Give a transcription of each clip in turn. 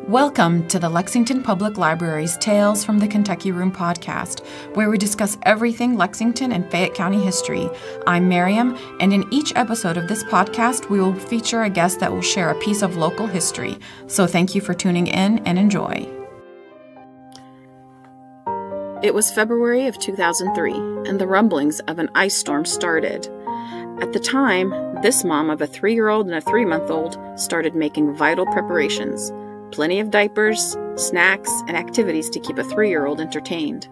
Welcome to the Lexington Public Library's Tales from the Kentucky Room podcast, where we discuss everything Lexington and Fayette County history. I'm Mariam, and in each episode of this podcast, we will feature a guest that will share a piece of local history. So thank you for tuning in and enjoy. It was February of 2003, and the rumblings of an ice storm started. At the time, this mom of a 3-year-old and a 3-month-old started making vital preparations. Plenty of diapers, snacks, and activities to keep a 3-year-old entertained.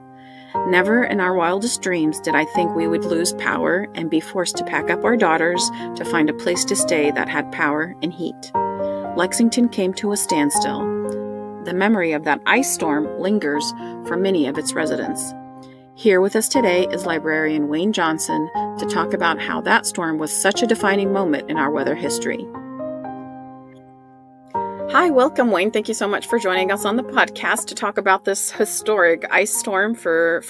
Never in our wildest dreams did I think we would lose power and be forced to pack up our daughters to find a place to stay that had power and heat. Lexington came to a standstill. The memory of that ice storm lingers for many of its residents. Here with us today is librarian Wayne Johnson to talk about how that storm was such a defining moment in our weather history. Hi, welcome, Wayne. Thank you so much for joining us on the podcast to talk about this historic ice storm from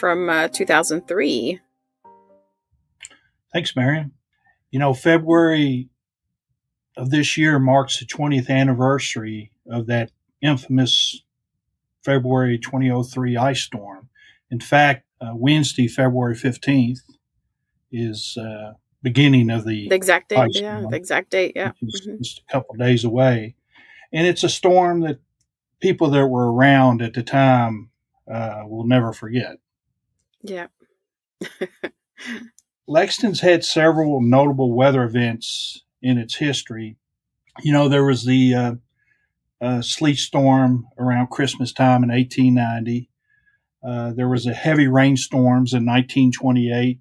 2003. Thanks, Mariam. You know, February of this year marks the 20th anniversary of that infamous February 2003 ice storm. In fact, Wednesday, February 15th, is beginning of the exact date. ice Yeah, storm, the exact date. Yeah, just a couple of days away. And it's a storm that people that were around at the time will never forget. Yeah. Lexington's had several notable weather events in its history. You know, there was the sleet storm around Christmas time in 1890. There was a heavy rainstorms in 1928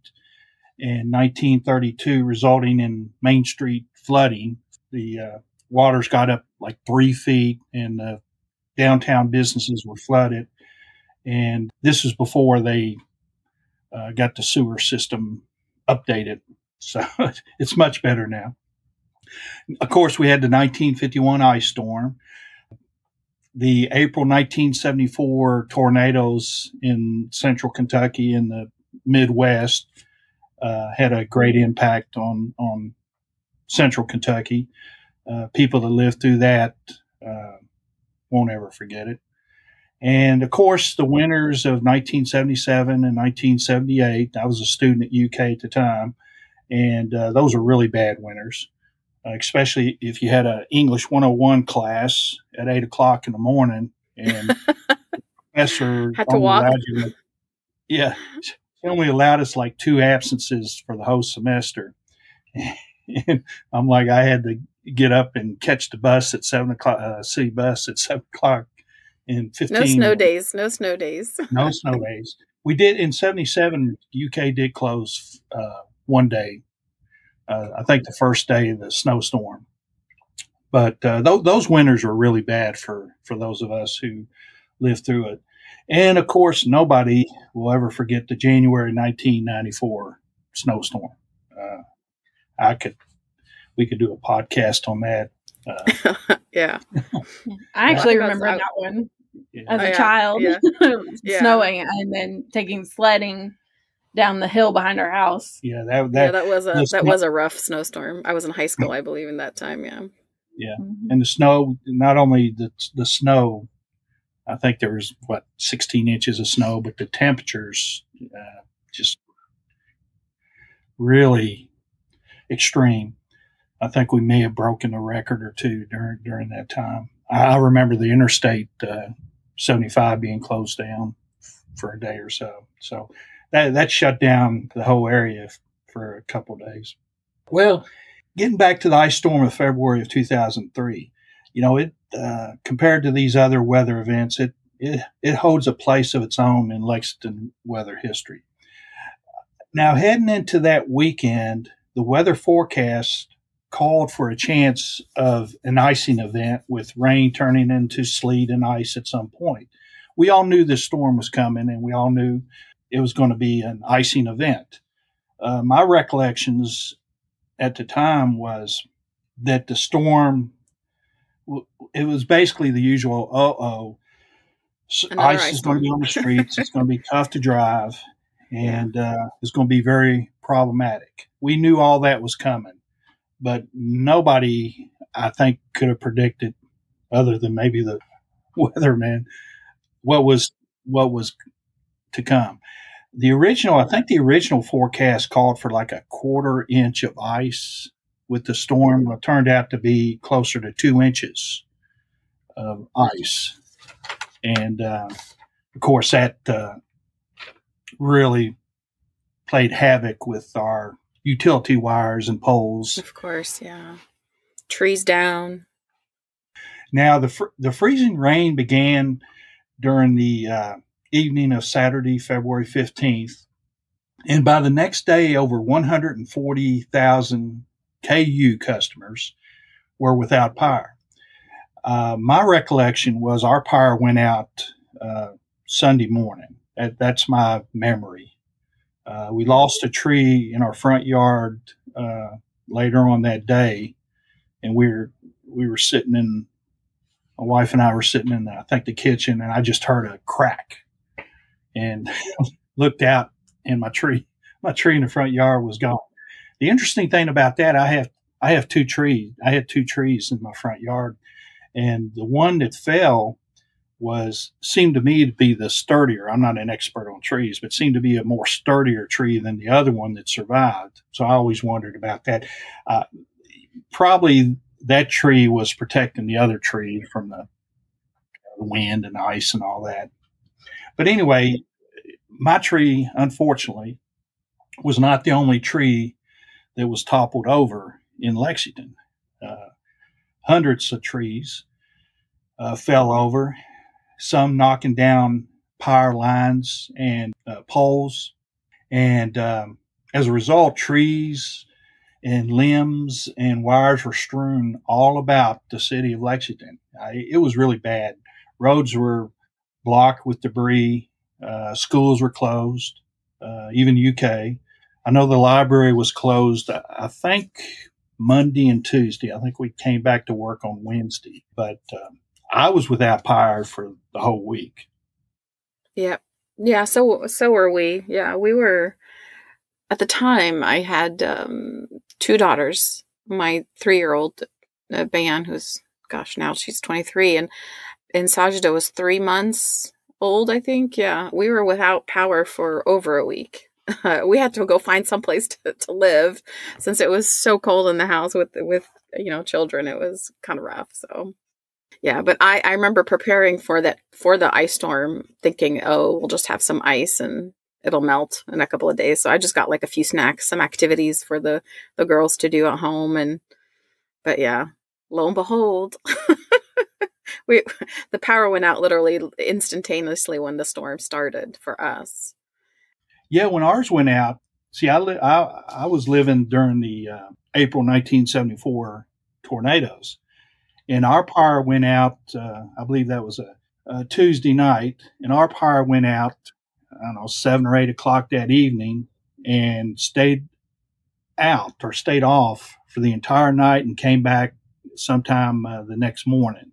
and 1932, resulting in Main Street flooding. The waters got up like 3 feet, and downtown businesses were flooded. And this was before they got the sewer system updated. So it's much better now. Of course, we had the 1951 ice storm, the April 1974 tornadoes in central Kentucky and the Midwest had a great impact on central Kentucky. People that lived through that won't ever forget it. And, of course, the winters of 1977 and 1978, I was a student at UK at the time, and those were really bad winters, especially if you had an English 101 class at 8 o'clock in the morning, and the professor had to walk. He only allowed us like 2 absences for the whole semester. And I'm like, I had to get up and catch the bus at 7 o'clock, city bus at 7 o'clock in 15. No snow days. No snow days. We did in 77, UK did close one day. I think the first day of the snowstorm. But those winters were really bad for those of us who lived through it. And, of course, nobody will ever forget the January 1994 snowstorm. We could do a podcast on that. Yeah. I actually remember that one as a child, snowing and then taking sledding down the hill behind our house. Yeah, that was a rough snowstorm. I was in high school, I believe, in that time. Yeah. Yeah, and the snow, not only the snow, I think there was 16 inches of snow, but the temperatures just really extreme. I think we may have broken a record or two during that time. I remember the Interstate 75 being closed down for a day or so. So that shut down the whole area for a couple of days. Well, getting back to the ice storm of February of 2003, you know, it compared to these other weather events, it holds a place of its own in Lexington weather history. Now, heading into that weekend, the weather forecast called for a chance of an icing event with rain turning into sleet and ice at some point. We all knew this storm was coming, and we all knew it was going to be an icing event. My recollections at the time was that the storm, it was basically the usual, ice is going to be on the streets, it's going to be tough to drive, and it's going to be very problematic. We knew all that was coming. But nobody, I think, could have predicted, other than maybe the weatherman what was to come. I think the original forecast called for like a 1/4 inch of ice with the storm. It turned out to be closer to 2 inches of ice. And, of course, that really played havoc with our utility wires and poles. Of course, yeah. Trees down. Now, the freezing rain began during the evening of Saturday, February 15th. And by the next day, over 140,000 KU customers were without power. My recollection was our power went out Sunday morning. That's my memory. We lost a tree in our front yard later on that day, and we were sitting in. My wife and I were sitting in the kitchen, and I just heard a crack, and looked out, and my tree in the front yard was gone. The interesting thing about that, I have 2 trees. I had 2 trees in my front yard, and the one that fell seemed to me to be the sturdier. I'm not an expert on trees, but seemed to be a more sturdier tree than the other one that survived. So I always wondered about that. Probably that tree was protecting the other tree from the wind and ice and all that. But anyway, my tree, unfortunately, was not the only tree that was toppled over in Lexington. Hundreds of trees fell over, some knocking down power lines and poles. And as a result, trees and limbs and wires were strewn all about the city of Lexington. It was really bad. Roads were blocked with debris. Schools were closed, even UK. I know the library was closed, I think, Monday and Tuesday. I think we came back to work on Wednesday. But I was without power for the whole week. Yeah. Yeah, so were we. Yeah, we were. At the time, I had 2 daughters. My 3-year-old, Bayan, who's, gosh, now she's 23, and Sajida was 3 months old, I think. Yeah, we were without power for over a week. We had to go find someplace to live since it was so cold in the house with children. It was kind of rough. So yeah, but I remember preparing for the ice storm, thinking, oh, we'll just have some ice and it'll melt in a couple of days. So I just got like a few snacks, some activities for the girls to do at home. But yeah, lo and behold, the power went out literally instantaneously when the storm started for us. Yeah, when ours went out, see, I was living during the April 1974 tornadoes, and our power went out. I believe that was a Tuesday night, and our power went out, I don't know, 7 or 8 o'clock that evening, and stayed off for the entire night, and came back sometime the next morning.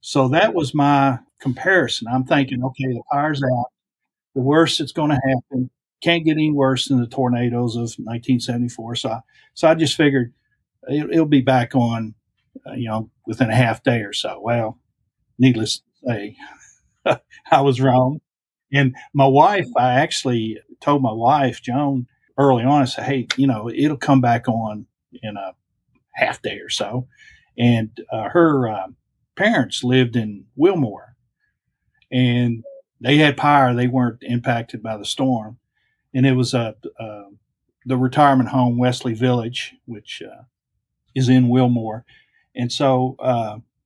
So that was my comparison. I'm thinking, okay, the power's out. The worst that's going to happen. Can't get any worse than the tornadoes of 1974. So I just figured it'll be back on, within a half day or so. Well, needless to say, I was wrong. And my wife, I actually told my wife, Joan, early on, I said, hey, it'll come back on in a half day or so. And her parents lived in Wilmore, and they had power. They weren't impacted by the storm. And it was the retirement home, Wesley Village, which is in Wilmore. And so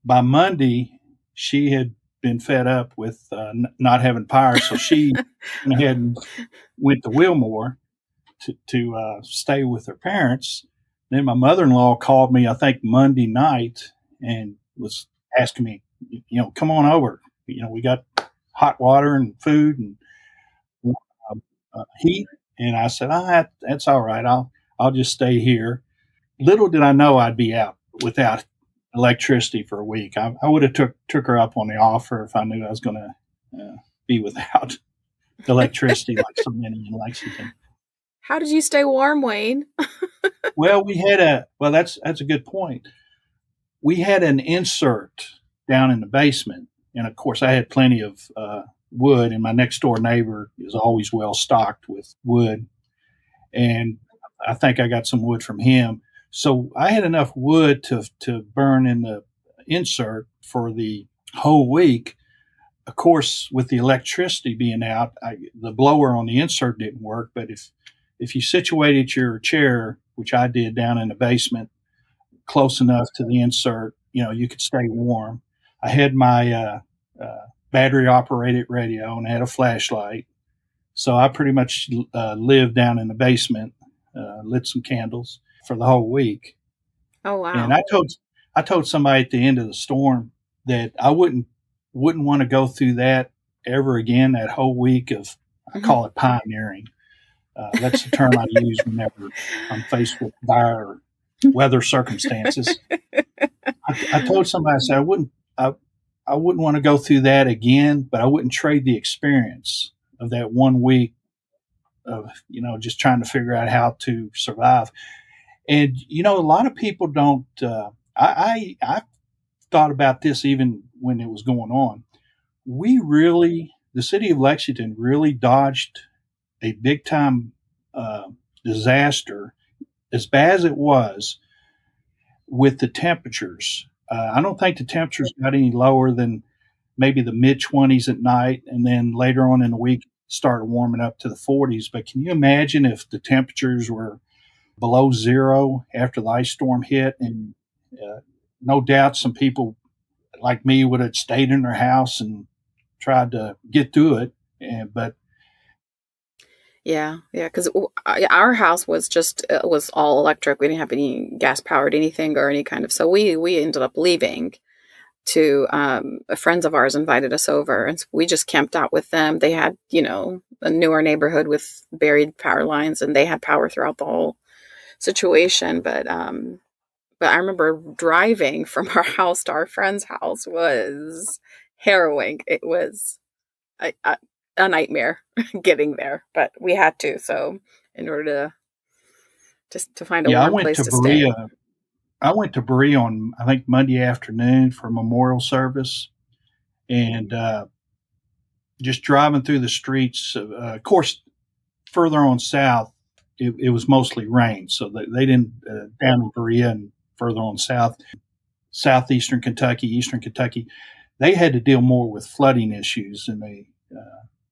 by Monday, she had been fed up with not having power. So she went ahead and went to Wilmore to stay with her parents. Then my mother-in-law called me, I think, Monday night, and was asking me, come on over. We got hot water and food and heat. And I said, that's all right. I'll just stay here. Little did I know I'd be out without electricity for a week. I would have took her up on the offer if I knew I was going to be without electricity like so many in Lexington. How did you stay warm, Wayne? Well, that's a good point. We had an insert down in the basement And of course, I had plenty of wood, and my next door neighbor is always well stocked with wood. And I think I got some wood from him. So I had enough wood to burn in the insert for the whole week. Of course, with the electricity being out, the blower on the insert didn't work. But if you situated your chair, which I did down in the basement, close enough to the insert, you could stay warm. I had my battery operated radio and I had a flashlight. So I pretty much lived down in the basement, lit some candles for the whole week. Oh, wow. And I told somebody at the end of the storm that I wouldn't want to go through that ever again, that whole week of, I call it pioneering. That's the term I use whenever I'm faced with dire weather circumstances. I told somebody, I said, I wouldn't want to go through that again, but I wouldn't trade the experience of that 1 week of, just trying to figure out how to survive. And, a lot of people don't, I thought about this even when it was going on. The city of Lexington really dodged a big time disaster, as bad as it was, with the temperatures. I don't think the temperatures got any lower than maybe the mid-20s at night, and then later on in the week started warming up to the 40s. But can you imagine if the temperatures were below zero after the ice storm hit? And no doubt some people like me would have stayed in their house and tried to get through it. But yeah, because our house was was all electric. We didn't have any gas powered anything or any kind of. So we ended up leaving. To friends of ours invited us over, and so we just camped out with them. They had a newer neighborhood with buried power lines, and they had power throughout the whole situation. But I remember driving from our house to our friend's house was harrowing. It was a nightmare getting there, but we had to. So in order to find a warm place to stay. I went to Bree on, I think, Monday afternoon for memorial service, and just driving through the streets. Of course, further on south, it was mostly rain, so they didn't, down in Berea and further on south, southeastern Kentucky, eastern Kentucky, they had to deal more with flooding issues than they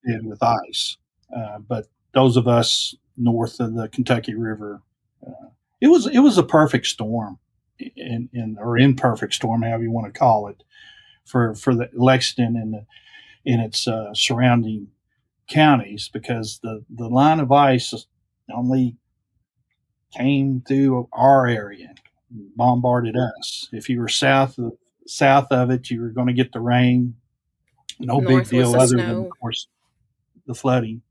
did with ice. But those of us north of the Kentucky River, it was a perfect storm. Or imperfect storm, however you want to call it, for the Lexington and in its surrounding counties, because the line of ice only came through our area, bombarded us. If you were south of it, you were going to get the rain. No big deal, other than, of course, the flooding.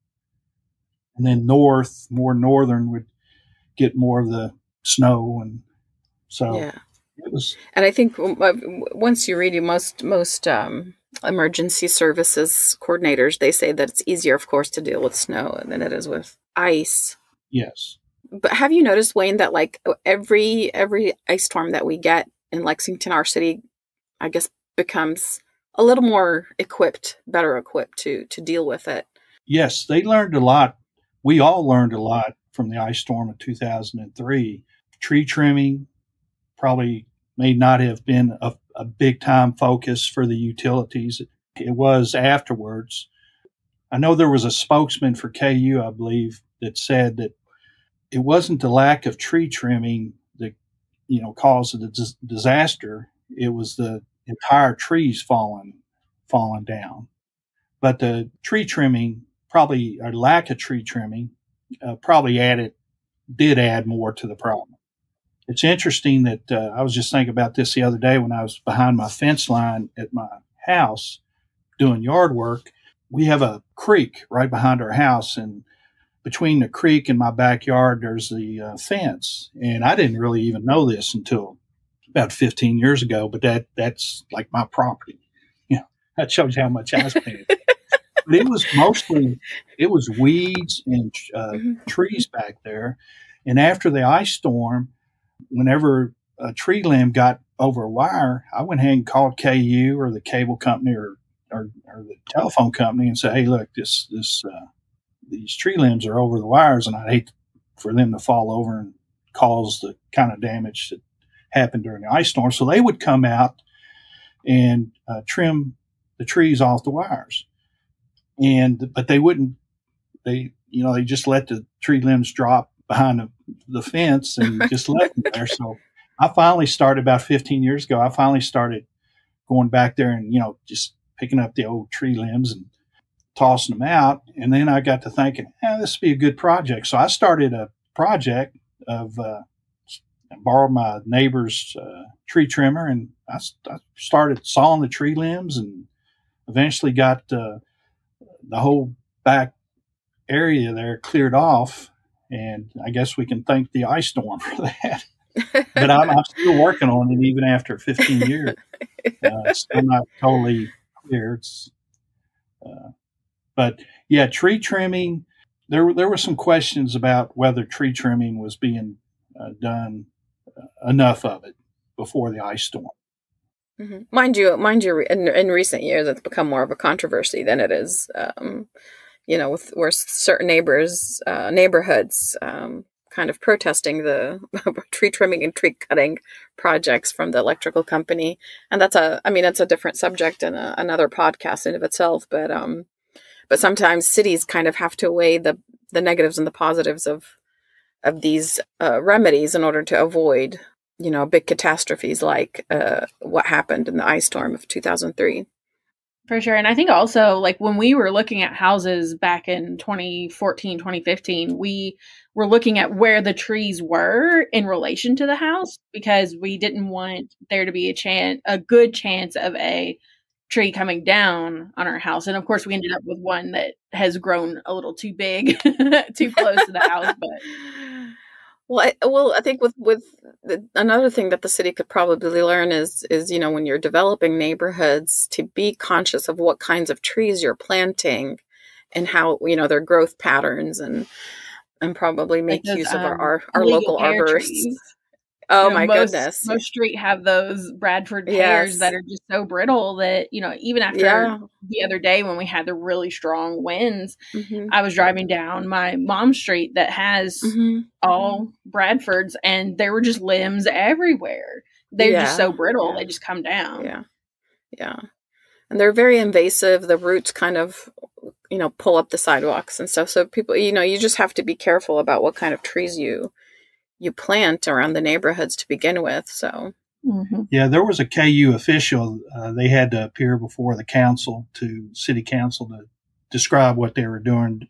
And then more northern would get more of the snow. And so it was. And I think once you read most emergency services coordinators, they say that it's easier, of course, to deal with snow than it is with ice. Yes. But have you noticed, Wayne, that like every ice storm that we get in Lexington, our city, I guess, becomes a little more better equipped to deal with it? Yes, they learned a lot. We all learned a lot from the ice storm of 2003. Tree trimming probably may not have been a big time focus for the utilities. It was afterwards. I know there was a spokesman for KU, I believe, that said that it wasn't the lack of tree trimming that, caused the disaster. It was the entire trees falling down. But the tree trimming, probably, or lack of tree trimming, probably did add more to the problem. It's interesting that I was just thinking about this the other day when I was behind my fence line at my house doing yard work. We have a creek right behind our house, and between the creek and my backyard, there's the fence. And I didn't really even know this until about 15 years ago, but that's like my property. That shows you how much I spent. But it was weeds and trees back there. And after the ice storm, whenever a tree limb got over a wire, I went ahead and called KU or the cable company or or the telephone company and say, hey, look, these tree limbs are over the wires, and I'd hate for them to fall over and cause the kind of damage that happened during the ice storm. So they would come out and trim the trees off the wires, but they wouldn't. They just let the tree limbs drop behind the fence and just left them there. So I finally started about 15 years ago. I finally started going back there and just picking up the old tree limbs and tossing them out. And then I got to thinking, this would be a good project. So I started a project of borrowed my neighbor's tree trimmer, and I started sawing the tree limbs, and eventually got the whole back area there cleared off. And I guess we can thank the ice storm for that. But I'm still working on it even after 15 years. It's still not totally clear. But yeah, tree trimming. There were some questions about whether tree trimming was being done enough of it before the ice storm. Mm-hmm. Mind you, in recent years, it's become more of a controversy than it is, with where certain neighborhoods kind of protesting the tree trimming and tree cutting projects from the electrical company. And that's a different subject and another podcast in of itself. But sometimes cities kind of have to weigh the negatives and the positives of these remedies in order to avoid, big catastrophes like what happened in the ice storm of 2003. For sure. And I think also, like, when we were looking at houses back in 2014, 2015, we were looking at where the trees were in relation to the house, because we didn't want there to be a good chance of a tree coming down on our house. And of course, we ended up with one that has grown a little too big, too close to the house. But I think with another thing that the city could probably learn is when you're developing neighborhoods, to be conscious of what kinds of trees you're planting and how their growth patterns, and probably make use of our local arborists. Oh, my goodness. Most street have those Bradford pears that are just so brittle that, even after the other day when we had the really strong winds, I was driving down my mom's street that has all Bradfords, and there were just limbs everywhere. They're just so brittle. They just come down. Yeah. Yeah. And they're very invasive. The roots kind of, pull up the sidewalks and stuff. So people, you just have to be careful about what kind of trees you plant around the neighborhoods to begin with. So, yeah, there was a KU official. They had to appear before the city council to describe what they were doing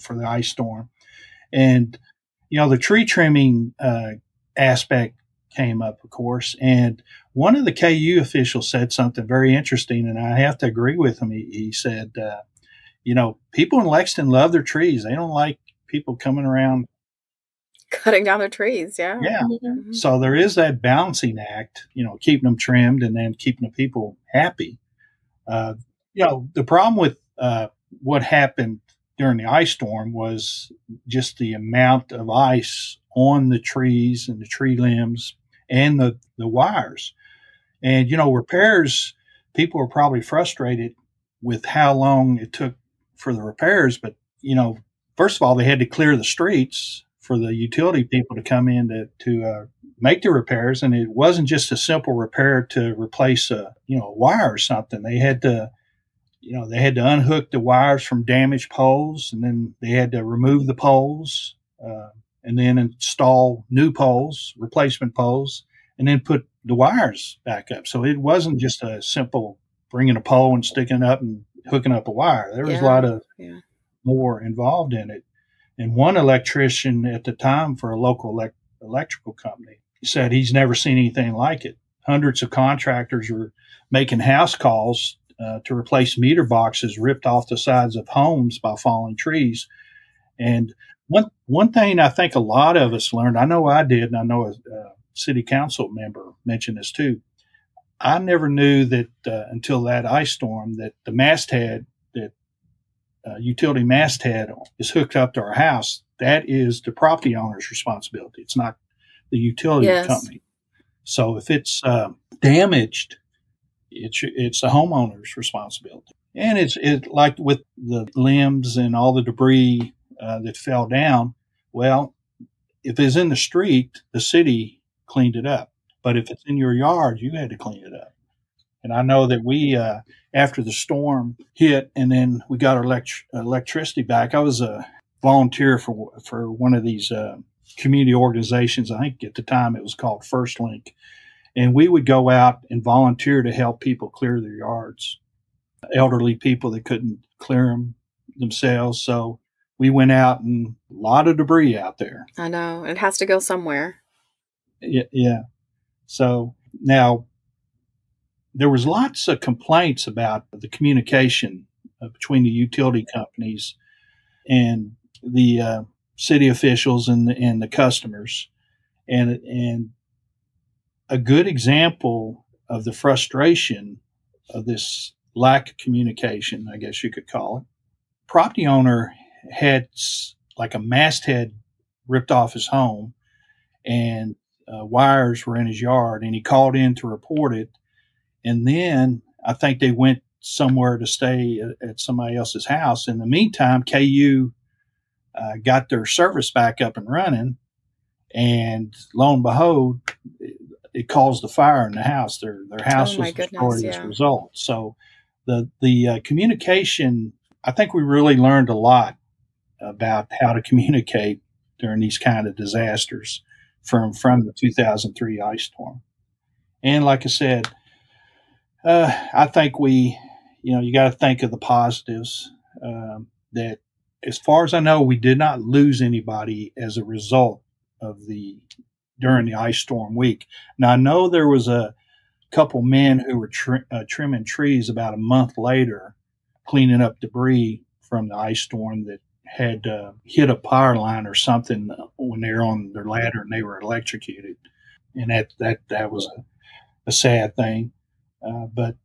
for the ice storm. And, the tree trimming aspect came up, of course. And one of the KU officials said something very interesting, and I have to agree with him. He said, people in Lexington love their trees. They don't like people coming around cutting down their trees. Yeah. Mm-hmm. So there is that balancing act, keeping them trimmed and then keeping the people happy. The problem with what happened during the ice storm was just the amount of ice on the trees and the tree limbs and the wires. And, repairs, people were probably frustrated with how long it took for the repairs. But, first of all, they had to clear the streets for the utility people to come in to make the repairs. And it wasn't just a simple repair to replace a wire or something. They had to, unhook the wires from damaged poles, and then they had to remove the poles, and then install new poles, replacement poles, and then put the wires back up. So it wasn't just a simple bringing a pole and sticking it up and hooking up a wire. There was a lot of more involved in it. And one electrician at the time for a local electrical company said he's never seen anything like it. Hundreds of contractors were making house calls to replace meter boxes ripped off the sides of homes by falling trees. And one thing I think a lot of us learned, I know I did, and I know a city council member mentioned this too. I never knew that until that ice storm that the masthead, utility masthead is hooked up to our house. That is the property owner's responsibility. It's not the utility company. So if it's damaged, it's the homeowner's responsibility. And it's like with the limbs and all the debris that fell down. Well, if it's in the street, the city cleaned it up. But if it's in your yard, you had to clean it up. And I know that we, after the storm hit and then we got our electricity back, I was a volunteer for one of these community organizations. I think at the time it was called First Link. And we would go out and volunteer to help people clear their yards, elderly people that couldn't clear them themselves. So we went out and a lot of debris out there. I know. It has to go somewhere. Yeah. So now there was lots of complaints about the communication between the utility companies and the city officials and the customers. And a good example of the frustration of this lack of communication, I guess you could call it. Property owner had like a masthead ripped off his home, and wires were in his yard, and he called in to report it. And then I think they went somewhere to stay at somebody else's house. In the meantime, KU got their service back up and running, and lo and behold, it caused a fire in the house. Their house was destroyed as a result. So the communication, I think we really learned a lot about how to communicate during these kind of disasters from the 2003 ice storm. And like I said, I think you got to think of the positives. That as far as I know, we did not lose anybody as a result of during the ice storm week. Now I know there was a couple men who were trimming trees about a month later, cleaning up debris from the ice storm that had hit a power line or something when they were on their ladder and they were electrocuted, and that was a sad thing. But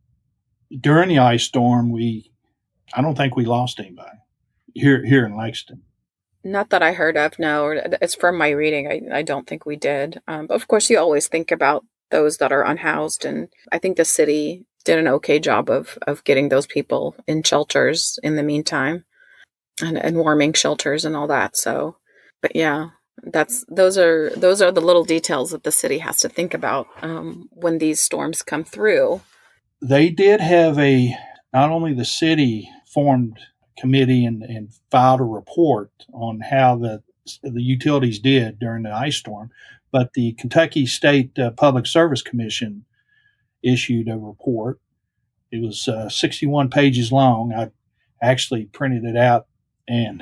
during the ice storm, I don't think we lost anybody here in Lexington. Not that I heard of, no. It's from my reading. I don't think we did. But of course, you always think about those that are unhoused, and I think the city did an okay job of getting those people in shelters in the meantime, and warming shelters and all that. So, but yeah, those are the little details that the city has to think about when these storms come through. They did have not only the city formed committee and filed a report on how the utilities did during the ice storm, but the Kentucky State Public Service Commission issued a report. It was 61 pages long. I actually printed it out and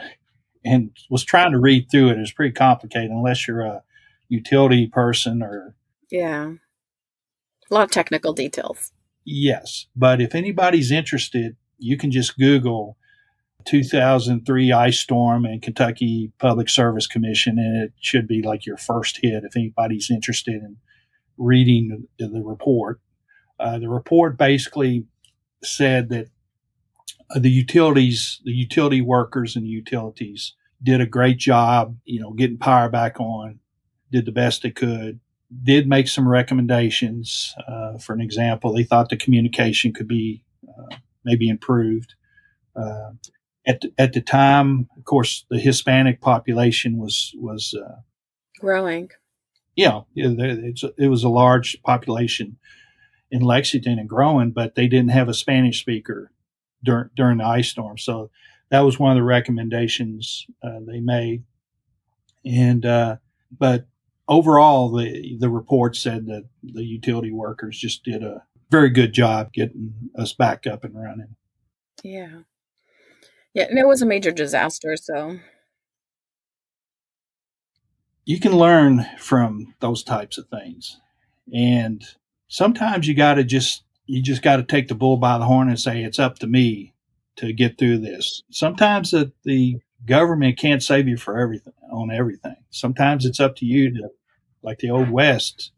was trying to read through it. It was pretty complicated unless you're a utility person or... Yeah. A lot of technical details. Yes. But if anybody's interested, you can just Google 2003 ice storm and Kentucky Public Service Commission, and it should be like your first hit if anybody's interested in reading the report. The report basically said that the utility workers and the utilities did a great job, getting power back on, did the best they could, did make some recommendations. For an example, they thought the communication could be maybe improved. At the time, of course, the Hispanic population was growing. Yeah, it was a large population in Lexington and growing, but they didn't have a Spanish speaker during the ice storm. So that was one of the recommendations they made. And but overall, the report said that the utility workers just did a very good job getting us back up and running. Yeah. Yeah, and it was a major disaster, so. You can learn from those types of things. And sometimes you just got to take the bull by the horn and say, it's up to me to get through this. Sometimes the government can't save you for everything. Sometimes it's up to you to, like the Old West,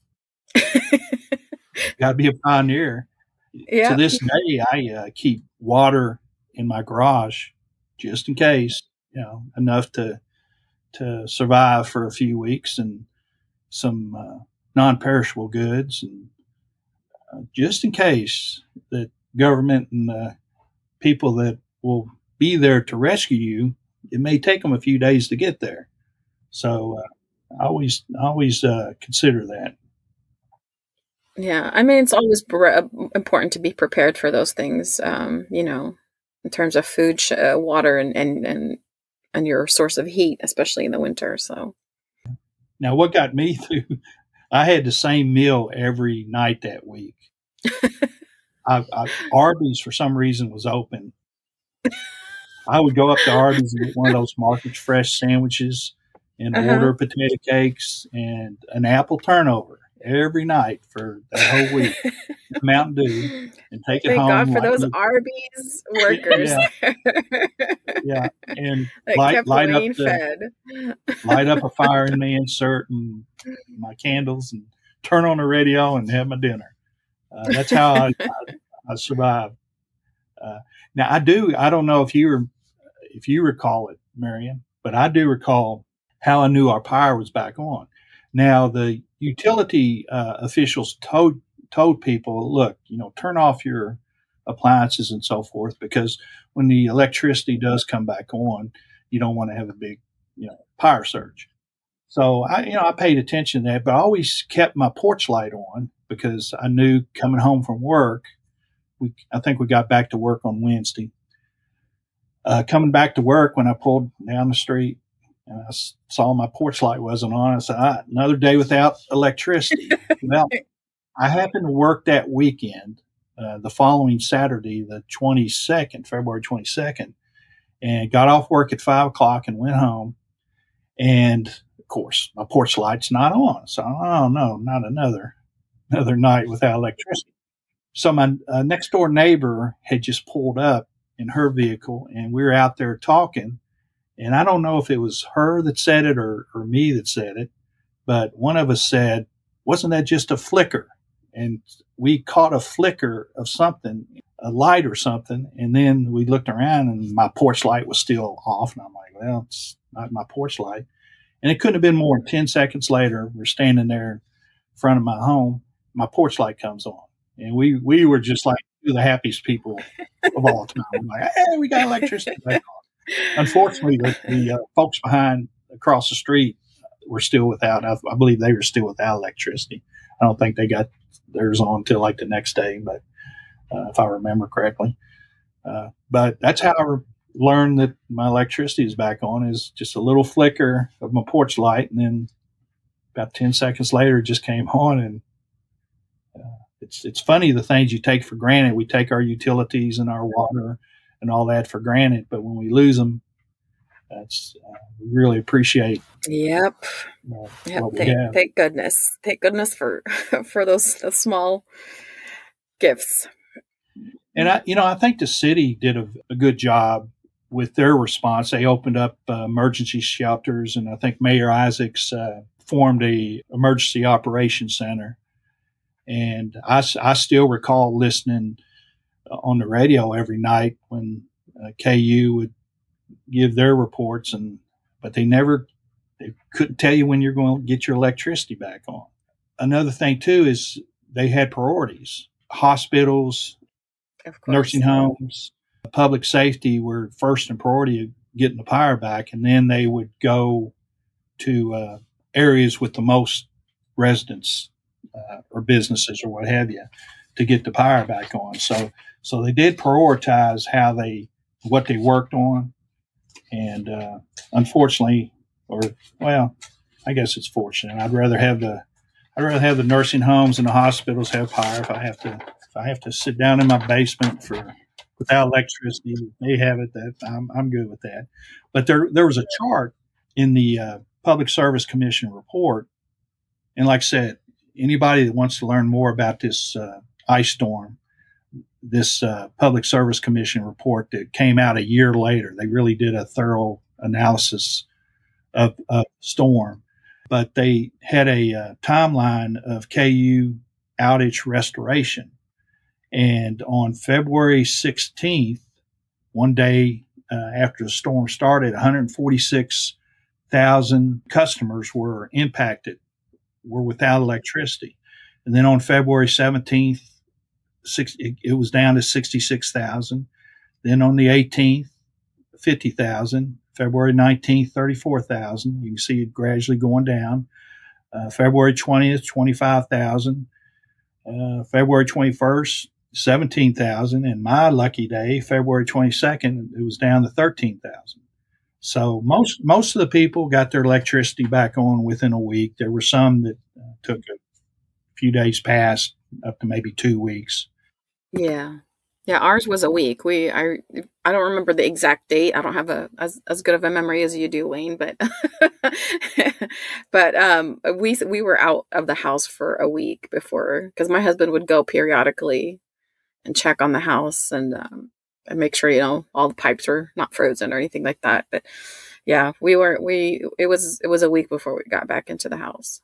got to be a pioneer. Yeah. To this day, I keep water in my garage just in case, enough to survive for a few weeks, and some non-perishable goods, and just in case the government and people that will be there to rescue you, it may take them a few days to get there. So I always consider that. Yeah, I mean, it's always important to be prepared for those things, in terms of food, water, and your source of heat, especially in the winter. So Now, what got me through, I had the same meal every night that week. Arby's, for some reason, was open. I would go up to Arby's and get one of those Martha's Fresh sandwiches and order potato cakes and an apple turnover every night for that whole week. Mountain Dew, and take it thank home. God for those Arby's workers. Yeah, and that kept light Wayne up fed. light up a fire in the insert and my candles, and turn on the radio and have my dinner. That's how I survived. Now I don't know if you recall it, Mariam, but I do recall how I knew our power was back on. Now the utility officials told people, look, turn off your appliances and so forth, because when the electricity does come back on, you don't want to have a big, power surge. So I paid attention to that, but I always kept my porch light on because I knew coming home from work, I think we got back to work on Wednesday. Coming back to work, when I pulled down the street and I saw my porch light wasn't on, I said, another day without electricity. Well, I happened to work that weekend, the following Saturday, the 22nd, February 22nd, and got off work at 5 o'clock and went home. And of course, my porch light's not on. So, oh no, not another night without electricity. So my next door neighbor had just pulled up in her vehicle, and we were out there talking. And I don't know if it was her that said it or me that said it, but one of us said, wasn't that just a flicker? And we caught a flicker of something, a light or something. And then we looked around and my porch light was still off. And I'm like, well, it's not my porch light. And it couldn't have been more than 10 seconds later. We're standing there in front of my home. My porch light comes on. And we were just like the happiest people of all time. I'm like, hey, we got electricity back on. Unfortunately, the folks across the street were still without, I believe they were still without electricity. I don't think they got theirs on until like the next day, but if I remember correctly. But that's how I learned that my electricity is back on, is just a little flicker of my porch light. And then about 10 seconds later, it just came on. And it's funny, the things you take for granted. We take our utilities and our water and all that for granted, but when we lose them, we really appreciate. Yep. Thank goodness. Thank goodness for those small gifts. And I think the city did a good job with their response. They opened up emergency shelters, and I think Mayor Isaacs formed a emergency operations center. And I still recall listening on the radio every night when KU would give their reports, but they couldn't tell you when you're going to get your electricity back on. Another thing too is they had priorities. Hospitals, nursing homes, public safety were first in priority of getting the power back, and then they would go to areas with the most residents or businesses or what have you to get the power back on. So they did prioritize what they worked on. And unfortunately, I guess it's fortunate. I'd rather have the nursing homes and the hospitals have power. If I have to sit down in my basement without electricity, they have it. That I'm good with that. But there was a chart in the Public Service Commission report, and like I said, anybody that wants to learn more about this ice storm, this Public Service Commission report that came out a year later, they really did a thorough analysis of storm. But they had a timeline of KU outage restoration. And on February 16th, one day after the storm started, 146,000 customers were impacted, were without electricity. And then on February 17th, it was down to 66,000. Then on the 18th, 50,000. February 19th, 34,000. You can see it gradually going down. February 20th, 25,000. February 21st, 17,000. And my lucky day, February 22nd, it was down to 13,000. So most of the people got their electricity back on within a week. There were some that took a few days past, up to maybe 2 weeks. Yeah. Yeah, ours was a week. I don't remember the exact date. I don't have as good of a memory as you do, Wayne, but we were out of the house for a week before, because my husband would go periodically and check on the house and make sure, all the pipes were not frozen or anything like that. But yeah, it was a week before we got back into the house.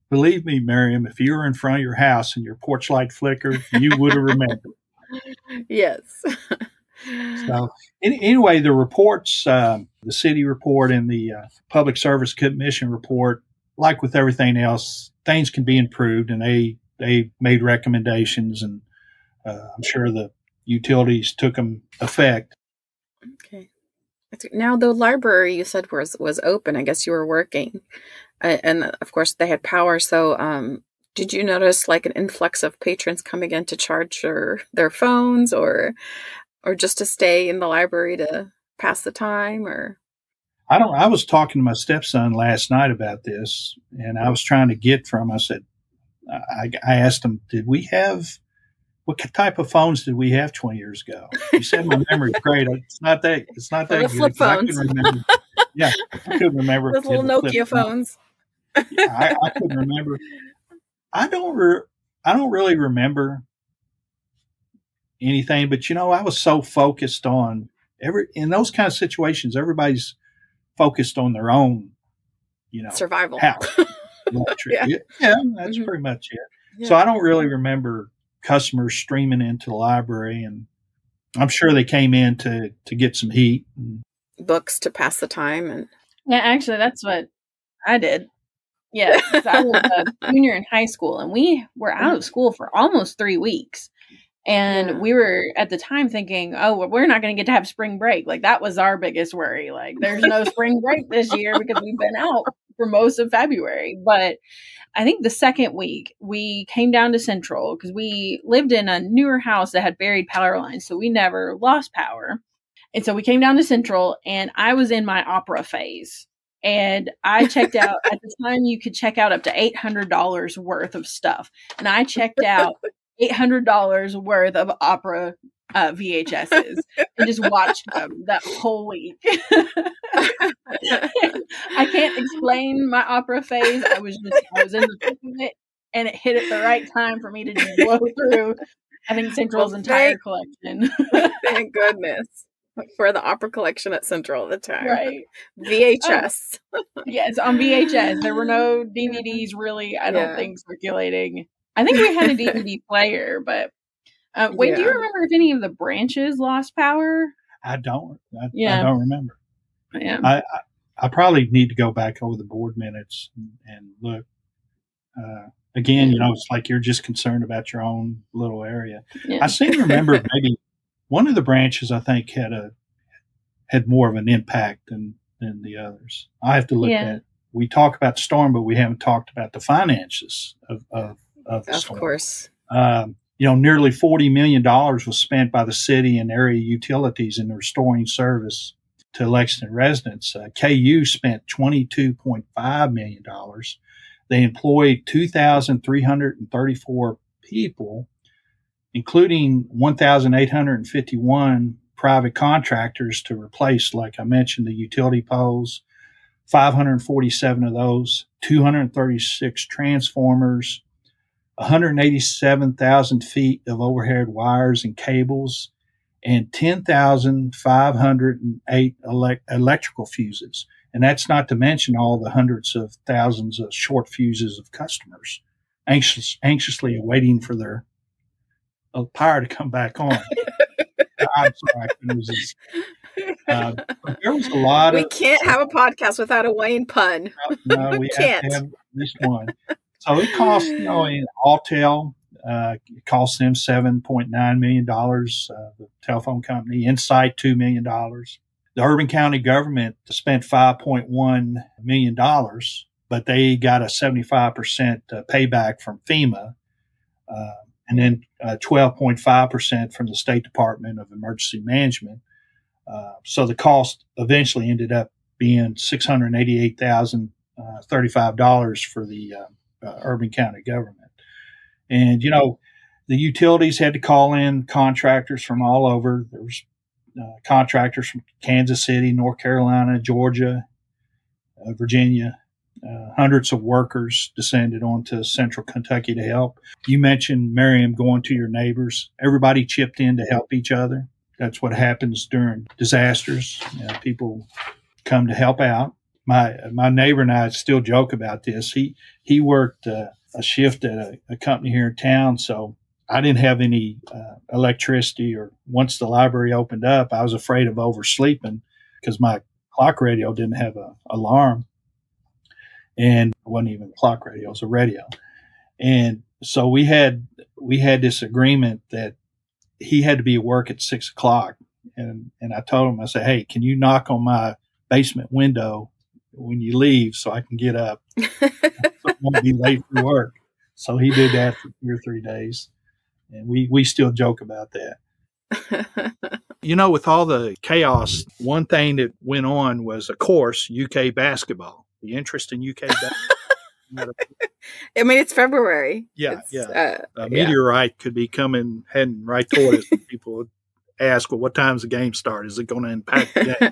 Believe me, Mariam, if you were in front of your house and your porch light flickered, you would have remembered. Yes. So anyway, the reports, the city report and the Public Service Commission report, like with everything else, things can be improved, and they made recommendations, and I'm sure the utilities took them effect. Okay. Now, the library you said was open. I guess you were working, and of course they had power. So, did you notice like an influx of patrons coming in to charge their phones, or just to stay in the library to pass the time? Or I was talking to my stepson last night about this, and I was trying to get from. I said, I asked him, what type of phones did we have 20 years ago? He said my memory's great. It's not that the good. flip phones. I couldn't remember. Those little Nokia phones. I couldn't remember. I don't really remember anything, but I was so focused on in those kind of situations, everybody's focused on their own, survival. House. Yeah, that's pretty much it. Yeah. So I don't really remember customers streaming into the library, and I'm sure they came in to get some heat and books to pass the time. And yeah, actually, that's what I did. Yeah, I was a junior in high school, and we were out of school for almost 3 weeks. And we were at the time thinking, oh, well, we're not going to get to have spring break. Like, that was our biggest worry. Like, there's no spring break this year because we've been out for most of February. But I think the second week we came down to Central because we lived in a newer house that had buried power lines. So we never lost power. And so we came down to Central, and I was in my opera phase. And I checked out, at the time you could check out up to $800 worth of stuff. And I checked out $800 worth of opera VHSs and just watched them that whole week. I can't explain my opera phase. I was in the thick of it, and it hit at the right time for me to just blow through, I think, Central's entire collection. Thank goodness for the opera collection at Central at the time. Right. VHS. Yes, on VHS. There were no DVDs really, I don't think, circulating. I think we had a DVD player, but wait, do you remember if any of the branches lost power? I don't. I don't remember. Yeah. I probably need to go back over the board minutes and look. Again, it's like you're just concerned about your own little area. Yeah. I seem to remember maybe one of the branches, I think, had more of an impact than the others. I have to look at. We talk about the storm, but we haven't talked about the finances of the storm. Of course. Nearly $40 million was spent by the city and area utilities in restoring service to Lexington residents. KU spent $22.5 million. They employed 2,334 people, including 1,851 private contractors to replace, like I mentioned, the utility poles, 547 of those, 236 transformers, 187,000 feet of overhead wires and cables, and 10,508 electrical fuses. And that's not to mention all the hundreds of thousands of short fuses of customers anxiously awaiting for their power to come back on. I'm sorry. There was a lot We can't have a podcast without a Wayne pun. No, we can't. Have to have at least one. So it cost, in Alltel, It cost them $7.9 million, the telephone company. Insight, $2 million. The urban county government spent $5.1 million, but they got a 75% payback from FEMA, and then 12.5% from the State Department of Emergency Management. So the cost eventually ended up being $688,035 for the urban county government. And, you know, the utilities had to call in contractors from all over. There was contractors from Kansas City, North Carolina, Georgia, Virginia. Hundreds of workers descended onto central Kentucky to help. You mentioned, Mariam, going to your neighbors. Everybody chipped in to help each other. That's what happens during disasters. People come to help out. My neighbor and I still joke about this. He worked a shift at a company here in town, so I didn't have any electricity. Or once the library opened up, I was afraid of oversleeping because my clock radio didn't have an alarm, and it wasn't even a clock radio; it was a radio. And so we had this agreement that he had to be at work at 6 o'clock, and I told him, I said, "Hey, can you knock on my basement window when you leave so I can get up? So I won't be late for work." So he did that for 2 or 3 days. And we still joke about that. You know, with all the chaos, one thing that went on was, of course, UK basketball. The interest in UK basketball. I mean, it's February. Yeah. A meteorite could be heading right toward us. People would ask, well, what time's the game start? Is it going to impact the game?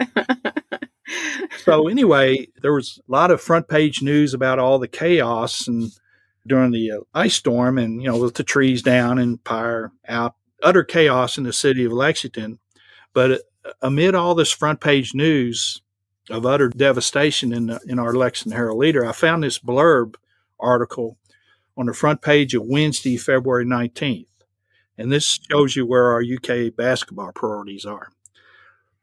So anyway, there was a lot of front page news about all the chaos and during the ice storm, and, you know, with the trees down and fire out, utter chaos in the city of Lexington. But amid all this front page news of utter devastation in our Lexington Herald Leader, I found this blurb article on the front page of Wednesday, February 19th. And this shows you where our UK basketball priorities are.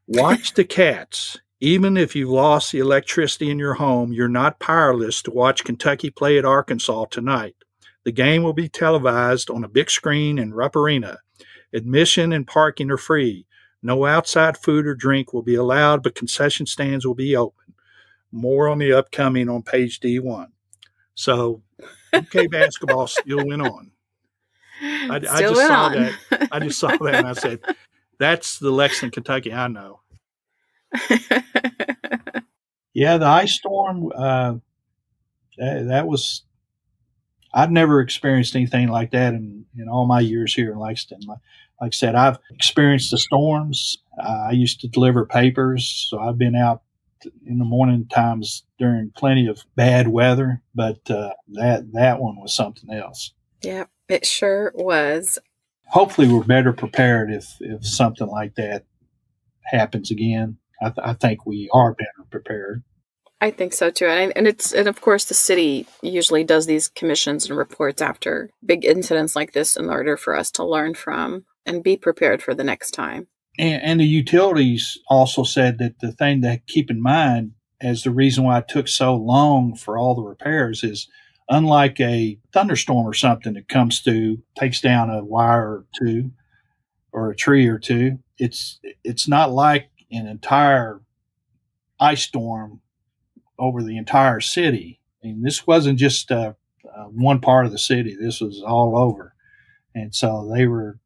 Watch the Cats. Even if you've lost the electricity in your home, you're not powerless to watch Kentucky play at Arkansas tonight. The game will be televised on a big screen in Rupp Arena. Admission and parking are free. No outside food or drink will be allowed, but concession stands will be open. More on the upcoming on page D1. So UK basketball still went on. I just saw that and I said, that's the Lexington, Kentucky I know. Yeah, the ice storm, that was, I've never experienced anything like that in all my years here in Lexington. Like I said, I've experienced the storms. I used to deliver papers, so I've been out in the morning times during plenty of bad weather, but that one was something else. Yeah, it sure was. Hopefully we're better prepared if something like that happens again. I think we are better prepared. I think so too. And of course the city usually does these commissions and reports after big incidents like this in order for us to learn from and be prepared for the next time. And the utilities also said that the thing to keep in mind as the reason why it took so long for all the repairs is, unlike a thunderstorm or something that comes through, takes down a wire or two or a tree or two, it's not like an entire ice storm over the entire city. I mean, this wasn't just one part of the city. This was all over. And so they were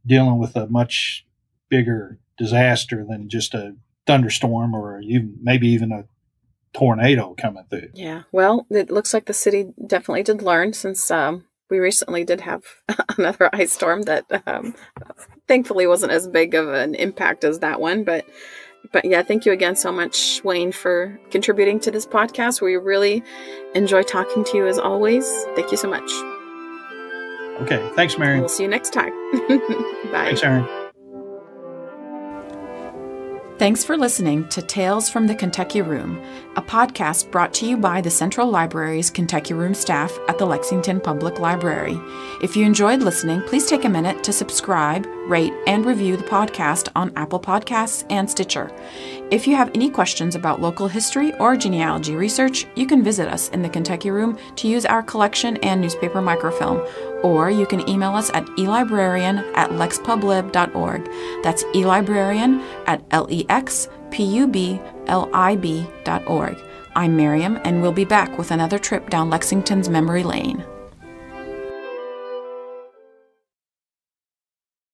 dealing with a much bigger disaster than just a thunderstorm or maybe even a tornado coming through. Yeah. Well, it looks like the city definitely did learn, since we recently did have another ice storm that thankfully wasn't as big of an impact as that one. But yeah, thank you again so much, Wayne, for contributing to this podcast. We really enjoy talking to you as always. Thank you so much. Okay. Thanks, Mariam. We'll see you next time. Bye. Thanks, Erin. Thanks for listening to Tales from the Kentucky Room, a podcast brought to you by the Central Library's Kentucky Room staff at the Lexington Public Library. If you enjoyed listening, please take a minute to subscribe, rate, and review the podcast on Apple Podcasts and Stitcher. If you have any questions about local history or genealogy research, you can visit us in the Kentucky Room to use our collection and newspaper microfilm, or you can email us at elibrarian@lexpublib.org. That's elibrarian@lexpublib.org. I'm Mariam, and we'll be back with another trip down Lexington's memory lane.